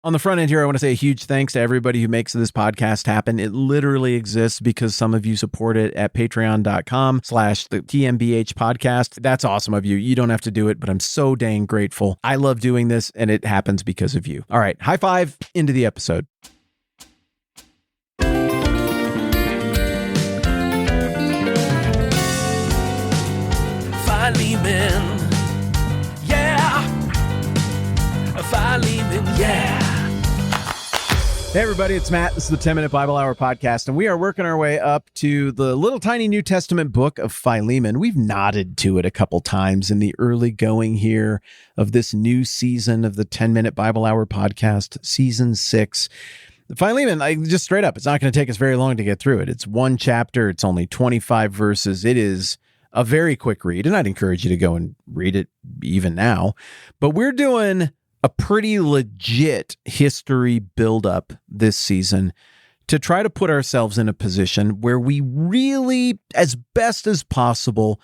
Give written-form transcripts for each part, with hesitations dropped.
On the front end here, I want to say a huge thanks to everybody who makes this podcast happen. It literally exists because some of you support it at patreon.com/the TMBH podcast. That's awesome of you. You don't have to do it, but I'm so dang grateful. I love doing this, and it happens because of you. All right, high five into the episode. Philemon, yeah. Philemon, yeah. Hey everybody, it's Matt. This is the 10-Minute Bible Hour podcast, and we are working our way up to the little tiny New Testament book of Philemon. We've nodded to it a couple times in the early going here of this new season of the 10-Minute Bible Hour podcast, season 6. Philemon, just straight up, it's not going to take us very long to get through it. It's one chapter. It's only 25 verses. It is a very quick read, and I'd encourage you to go and read it even now. But we're doing a pretty legit history buildup this season to try to put ourselves in a position where we really, as best as possible,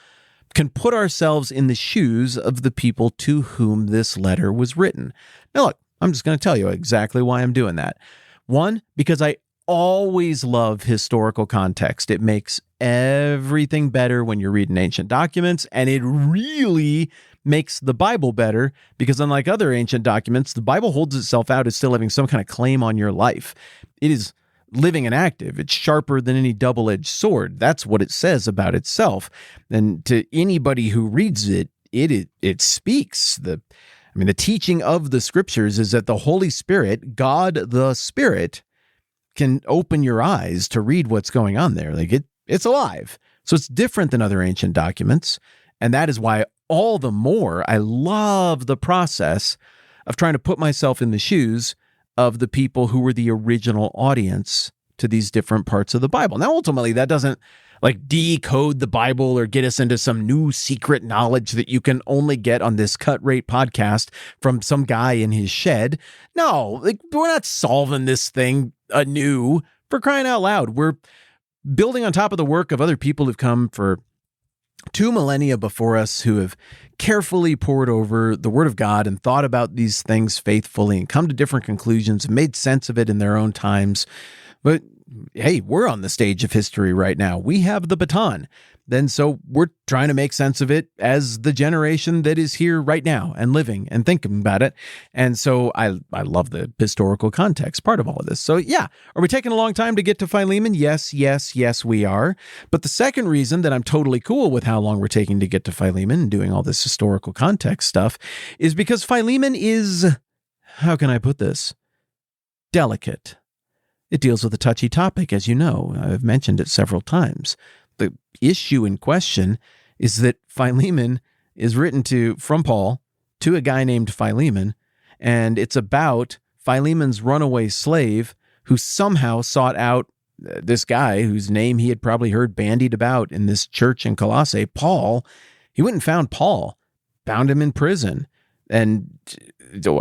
can put ourselves in the shoes of the people to whom this letter was written. Now, look, I'm just going to tell you exactly why I'm doing that. One, because I always love historical context. It makes everything better when you're reading ancient documents, and it really makes the Bible better because unlike other ancient documents, the Bible holds itself out as still having some kind of claim on your life. It is living and active. It's sharper than any double-edged sword. That's what it says about itself. And to anybody who reads it, it speaks. The teaching of the scriptures is that the Holy Spirit, God the Spirit, can open your eyes to read what's going on there. It's alive. So it's different than other ancient documents. And that is why all the more I love the process of trying to put myself in the shoes of the people who were the original audience to these different parts of the Bible. Now, ultimately, that doesn't decode the Bible or get us into some new secret knowledge that you can only get on this cut rate podcast from some guy in his shed. No, we're not solving this thing anew. For crying out loud, we're building on top of the work of other people who've come for 2 millennia before us, who have carefully pored over the Word of God and thought about these things faithfully and come to different conclusions and made sense of it in their own times. But hey, we're on the stage of history right now. We have the baton. Then so we're trying to make sense of it as the generation that is here right now and living and thinking about it. And so I love the historical context part of all of this. So yeah, are we taking a long time to get to Philemon? Yes, we are. But the second reason that I'm totally cool with how long we're taking to get to Philemon and doing all this historical context stuff is because Philemon is, how can I put this? Delicate. It deals with a touchy topic, as you know. I've mentioned it several times. The issue in question is that Philemon is written from Paul to a guy named Philemon, and it's about Philemon's runaway slave who somehow sought out this guy whose name he had probably heard bandied about in this church in Colossae, Paul. He went and found Paul, found him in prison, and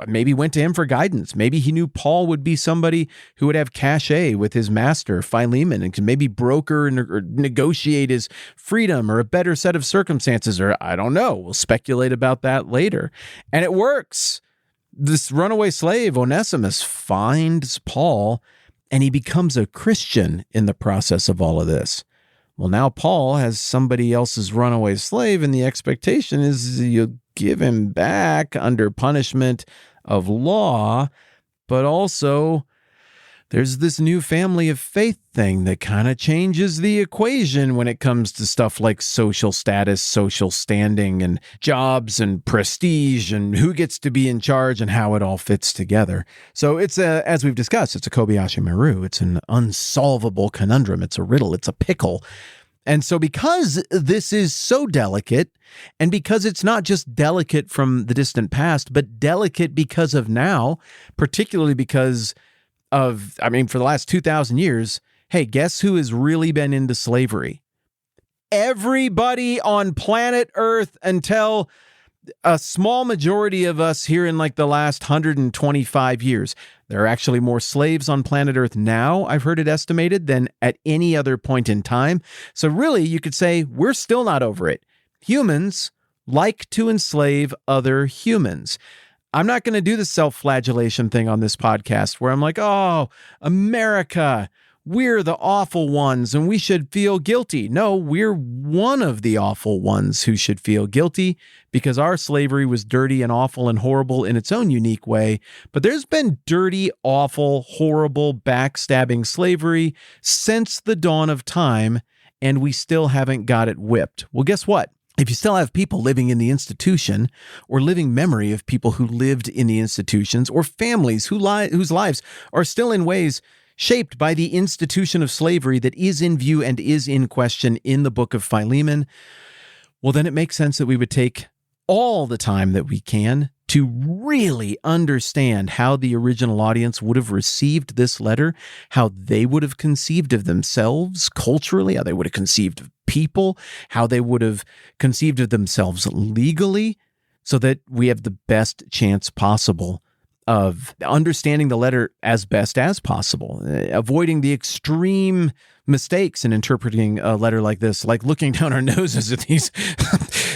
maybe went to him for guidance. Maybe he knew Paul would be somebody who would have cachet with his master, Philemon, and could maybe broker or negotiate his freedom or a better set of circumstances, or I don't know. We'll speculate about that later. And it works. This runaway slave, Onesimus, finds Paul, and he becomes a Christian in the process of all of this. Well, now Paul has somebody else's runaway slave, and the expectation is you give him back under punishment of law, but also there's this new family of faith thing that kind of changes the equation when it comes to stuff like social status, social standing, and jobs and prestige and who gets to be in charge and how it all fits together. So it's as we've discussed, it's a Kobayashi Maru. It's an unsolvable conundrum. It's a riddle. It's a pickle. And so because this is so delicate, and because it's not just delicate from the distant past, but delicate because of now, particularly because of, for the last 2,000 years, hey, guess who has really been into slavery? Everybody on planet Earth until a small majority of us here in the last 125 years. There are actually more slaves on planet Earth now, I've heard it estimated, than at any other point in time. So really, you could say we're still not over it. Humans like to enslave other humans. I'm not going to do the self-flagellation thing on this podcast where I'm like, oh, America, we're the awful ones and we should feel guilty. No, we're one of the awful ones who should feel guilty because our slavery was dirty and awful and horrible in its own unique way. But there's been dirty, awful, horrible, backstabbing slavery since the dawn of time, and we still haven't got it whipped. Well, guess what? If you still have people living in the institution or living memory of people who lived in the institutions or families whose lives are still in ways shaped by the institution of slavery that is in view and is in question in the book of Philemon, well, then it makes sense that we would take all the time that we can to really understand how the original audience would have received this letter, how they would have conceived of themselves culturally, how they would have conceived of people, how they would have conceived of themselves legally, so that we have the best chance possible of understanding the letter as best as possible, avoiding the extreme mistakes in interpreting a letter like this, like looking down our noses at these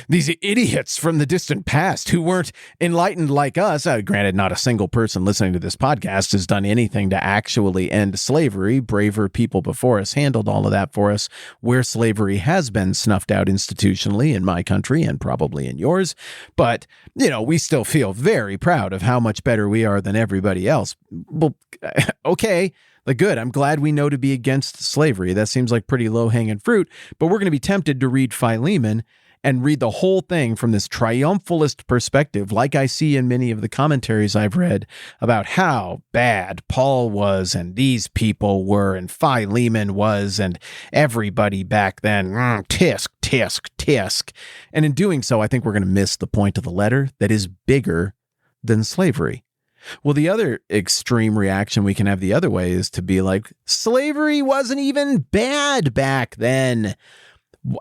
these idiots from the distant past who weren't enlightened like us. Granted, not a single person listening to this podcast has done anything to actually end slavery. Braver people before us handled all of that for us, where slavery has been snuffed out institutionally in my country and probably in yours. But, we still feel very proud of how much better we are than everybody else. Well, okay. Good. I'm glad we know to be against slavery. That seems like pretty low-hanging fruit, but we're going to be tempted to read Philemon and read the whole thing from this triumphalist perspective, like I see in many of the commentaries I've read about how bad Paul was and these people were and Philemon was and everybody back then. Tisk, tisk, tisk. And in doing so, I think we're going to miss the point of the letter that is bigger than slavery. Well, the other extreme reaction we can have the other way is to be like, slavery wasn't even bad back then.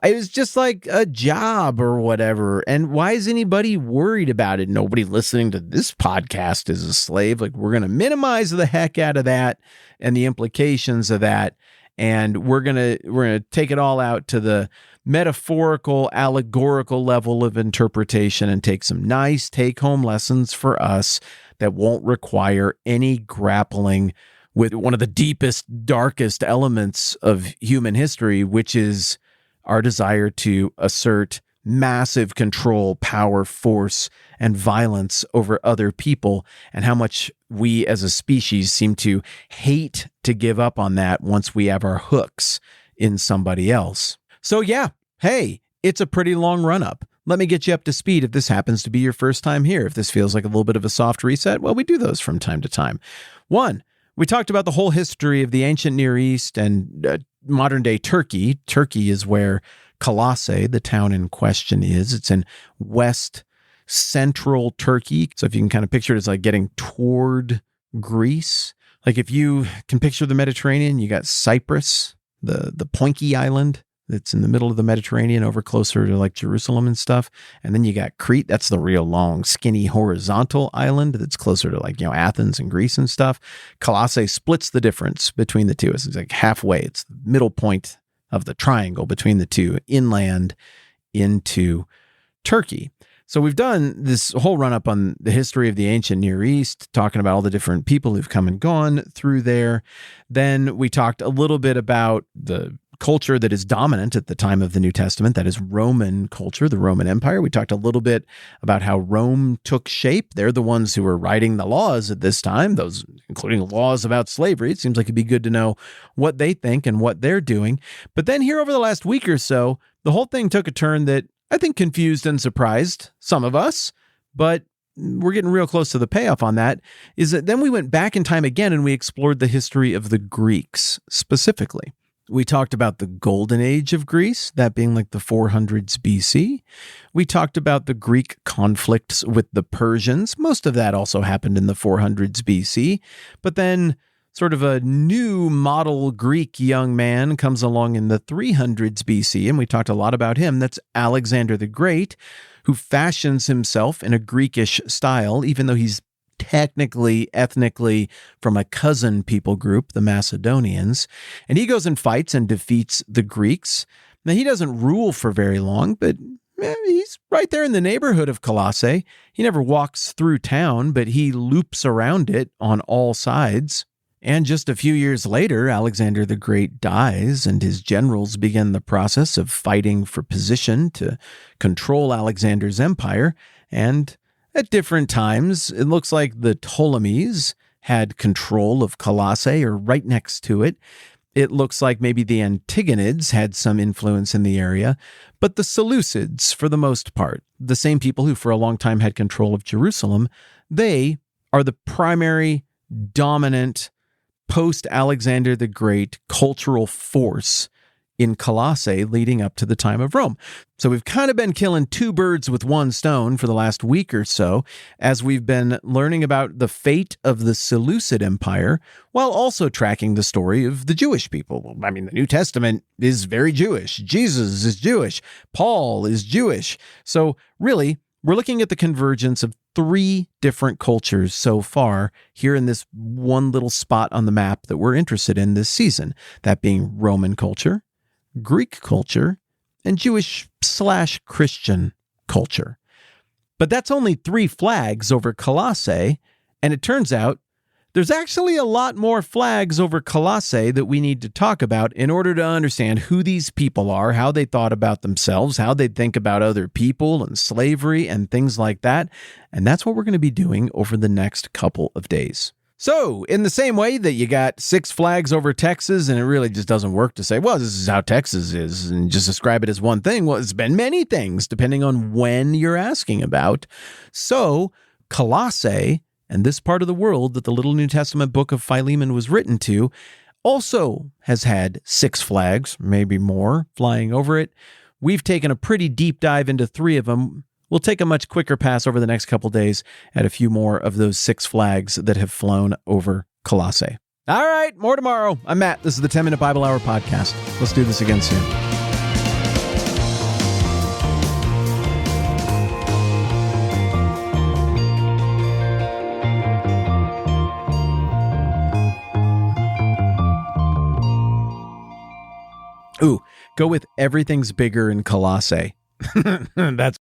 It was just like a job or whatever. And why is anybody worried about it? Nobody listening to this podcast is a slave. We're going to minimize the heck out of that and the implications of that. And we're going to take it all out to the metaphorical, allegorical level of interpretation and take some nice take-home lessons for us that won't require any grappling with one of the deepest, darkest elements of human history, which is our desire to assert massive control, power, force, and violence over other people, and how much we as a species seem to hate to give up on that once we have our hooks in somebody else. So yeah, hey, it's a pretty long run-up. Let me get you up to speed if this happens to be your first time here. If this feels like a little bit of a soft reset, well, we do those from time to time. One, we talked about the whole history of the ancient Near East and modern-day Turkey. Turkey is where Colossae, the town in question, is. It's in west central Turkey. So if you can kind of picture it as like getting toward Greece. Like if you can picture the Mediterranean, you got Cyprus, the Poinky Island that's in the middle of the Mediterranean over closer to like Jerusalem and stuff. And then you got Crete. That's the real long, skinny, horizontal island that's closer to like, Athens and Greece and stuff. Colossae splits the difference between the two. It's like halfway. It's the middle point of the triangle between the two, inland into Turkey. So we've done this whole run-up on the history of the ancient Near East, talking about all the different people who've come and gone through there. Then we talked a little bit about the culture that is dominant at the time of the New Testament, that is Roman culture, the Roman Empire. We talked a little bit about how Rome took shape. They're the ones who were writing the laws at this time, those including laws about slavery. It seems like it'd be good to know what they think and what they're doing. But then here over the last week or so, the whole thing took a turn that I think confused and surprised some of us, but we're getting real close to the payoff on that, is that then we went back in time again and we explored the history of the Greeks specifically. We talked about the golden age of Greece, that being like the 400s BC. We talked about the Greek conflicts with the Persians. Most of that also happened in the 400s BC. But then sort of a new model Greek young man comes along in the 300s BC, and we talked a lot about him. That's Alexander the Great, who fashions himself in a Greekish style, even though he's technically, ethnically from a cousin people group, the Macedonians. And he goes and fights and defeats the Greeks. Now, he doesn't rule for very long, but He's right there in the neighborhood of Colossae. He never walks through town, but he loops around it on all sides. And just a few years later, Alexander the Great dies, and his generals begin the process of fighting for position to control Alexander's empire. And at different times, it looks like the Ptolemies had control of Colossae or right next to it. It looks like maybe the Antigonids had some influence in the area, but the Seleucids, for the most part, the same people who for a long time had control of Jerusalem, they are the primary dominant post-Alexander the Great cultural force in Colossae leading up to the time of Rome. So we've kind of been killing two birds with one stone for the last week or so, as we've been learning about the fate of the Seleucid Empire, while also tracking the story of the Jewish people. I mean, the New Testament is very Jewish. Jesus is Jewish. Paul is Jewish. So really, we're looking at the convergence of three different cultures so far here in this one little spot on the map that we're interested in this season, that being Roman culture, Greek culture, and Jewish/Christian culture. But that's only 3 flags over Colossae, and it turns out there's actually a lot more flags over Colossae that we need to talk about in order to understand who these people are, how they thought about themselves, how they think about other people and slavery and things like that. And that's what we're going to be doing over the next couple of days. So, in the same way that you got 6 flags over Texas, and it really just doesn't work to say, well, this is how Texas is, and just describe it as one thing. Well, it's been many things, depending on when you're asking about. So, Colossae, and this part of the world that the little New Testament book of Philemon was written to, also has had 6 flags, maybe more, flying over it. We've taken a pretty deep dive into 3 of them. We'll take a much quicker pass over the next couple days at a few more of those 6 flags that have flown over Colossae. All right, more tomorrow. I'm Matt. This is the 10-Minute Bible Hour podcast. Let's do this again soon. Ooh, go with everything's bigger in Colossae. That's